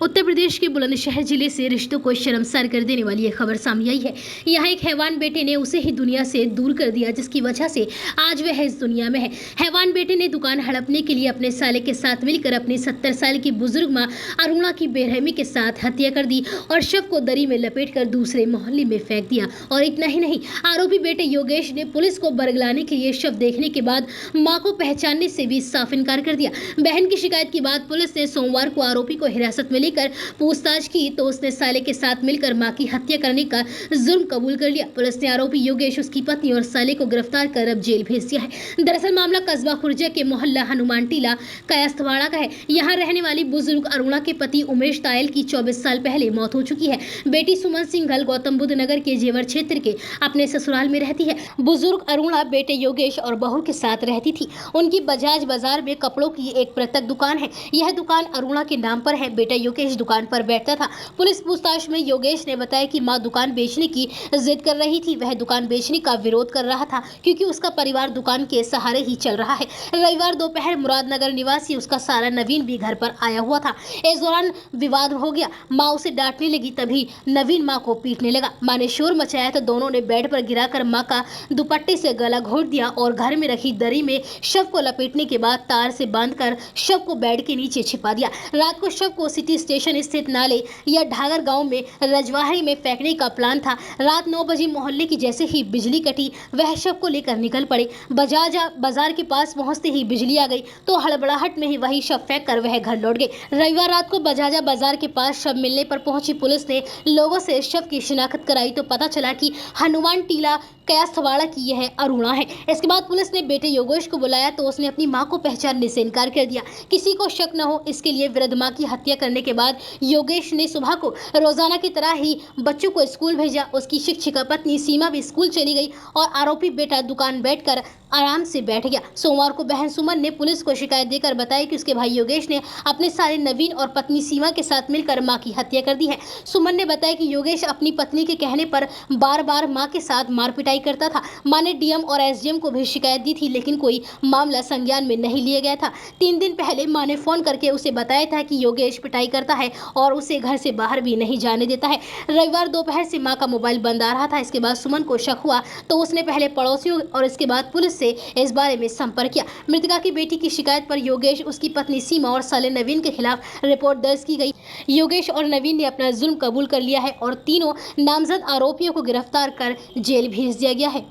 उत्तर प्रदेश के बुलंदशहर जिले से रिश्तों को शर्मसार कर देने वाली एक खबर सामने आई है। यहाँ एक हैवान बेटे ने उसे ही दुनिया से दूर कर दिया, जिसकी वजह से आज वह इस दुनिया में है। हैवान बेटे ने दुकान हड़पने के लिए अपने साले के साथ मिलकर अपनी 70 साल की बुजुर्ग मां अरुणा की बेरहमी के साथ हत्या कर दी और शव को दरी में लपेटकर दूसरे मोहल्ले में फेंक दिया। और इतना ही नहीं, आरोपी बेटे योगेश ने पुलिस को बरगलाने के लिए शव देखने के बाद मां को पहचानने से भी साफ इनकार कर दिया। बहन की शिकायत के बाद पुलिस ने सोमवार को आरोपी को हिरासत में लेकर पूछताछ की तो उसने साले के साथ मिलकर मां की हत्या करने का जुर्म कबूल कर लिया। पुलिस ने आरोपी योगेश, उसकी पत्नी और साले को गिरफ्तार कर अब जेल भेज दिया है। दरअसल मामला कस्बा खुर्जा के मोहल्ला हनुमान टीला कायस्थवाड़ा का है। यहाँ रहने वाली बुजुर्ग अरुणा के पति उमेश तायल की 24 साल पहले मौत हो चुकी है। बेटी सुमन सिंघल गौतम बुद्ध नगर के जेवर क्षेत्र के अपने ससुराल में रहती है। बुजुर्ग अरुणा बेटे योगेश और बहू के साथ रहती थी। उनकी बजाज बाजार में कपड़ों की एक पृथक दुकान है। यह दुकान अरुणा के नाम पर है। बेटा योगेश दुकान पर बैठता था। पुलिस पूछताछ में योगेश ने बताया कि मां दुकान बेचने की जिद कर रही थी। वह दुकान बेचने का विरोध कर रहा था क्योंकि उसका परिवार दुकान के सहारे ही चल रहा है। रविवार दोपहर मुरादनगर निवासी उसका साला नवीन भी घर पर आया हुआ था। इस दौरान विवाद हो गया। मां उसे डांटने लगी, तभी नवीन मां को पीटने लगा। मां ने शोर मचाया तो दोनों ने बेड पर गिराकर मां का दुपट्टे से गला घोंट दिया और घर में रखी दरी में शव को लपेटने के बाद तार से बांधकर शव को बेड के नीचे छिपा दिया। रात को शव को सिटी स्टेशन स्थित नाले या ढागर गांव में रजवाही में फेंकने का प्लान था। रात 9 बजे मोहल्ले की जैसे ही बिजली कटी, वह शव को लेकर निकल पड़े। बाजार के पास पहुंचते ही बिजली आ गई तो हड़बड़ाहट में ही वही शव फेंक कर वह घर लौट गए। रविवार रात को बजाजा बाजार के पास शव मिलने पर पहुंची पुलिस ने लोगों से शव की शिनाख्त कराई तो पता चला कि हनुमान टीला कायस्थवाड़ा की यह अरुणा है। इसके बाद पुलिस ने बेटे योगेश को बुलाया तो उसने अपनी मां को पहचानने से इनकार कर दिया। किसी को शक न हो इसके लिए वृद्ध मां की हत्या करने के बाद योगेश ने सुबह को रोजाना की तरह ही बच्चों को स्कूल भेजा। उसकी शिक्षिका पत्नी सीमा भी स्कूल चली गई और आरोपी बेटा दुकान बैठकर आराम से बैठ गया। सोमवार को बहन सुमन ने पुलिस को शिकायत देकर बताया कि उसके भाई योगेश ने अपने साले नवीन और पत्नी सीमा के साथ मिलकर मां की हत्या कर दी है। सुमन ने बताया कि योगेश अपनी पत्नी के कहने पर बार बार मां के साथ मार पिटाई करता था। मां ने डीएम और एसडीएम को भी शिकायत दी थी, लेकिन कोई मामला संज्ञान में नहीं लिया गया था। 3 दिन पहले मां ने फोन करके उसे बताया था कि योगेश पिटाई करता है और उसे घर से बाहर भी नहीं जाने देता है। रविवार दोपहर से मां का मोबाइल बंद आ रहा था। इसके बाद सुमन को शक हुआ तो उसने पहले पड़ोसियों और इसके बाद पुलिस से इस बारे में संपर्क किया। मृतका की बेटी की शिकायत पर योगेश, उसकी पत्नी सीमा और साले नवीन के खिलाफ रिपोर्ट दर्ज की गई। योगेश और नवीन ने अपना जुर्म कबूल कर लिया है और तीनों नामजद आरोपियों को गिरफ्तार कर जेल भेज दिया गया है।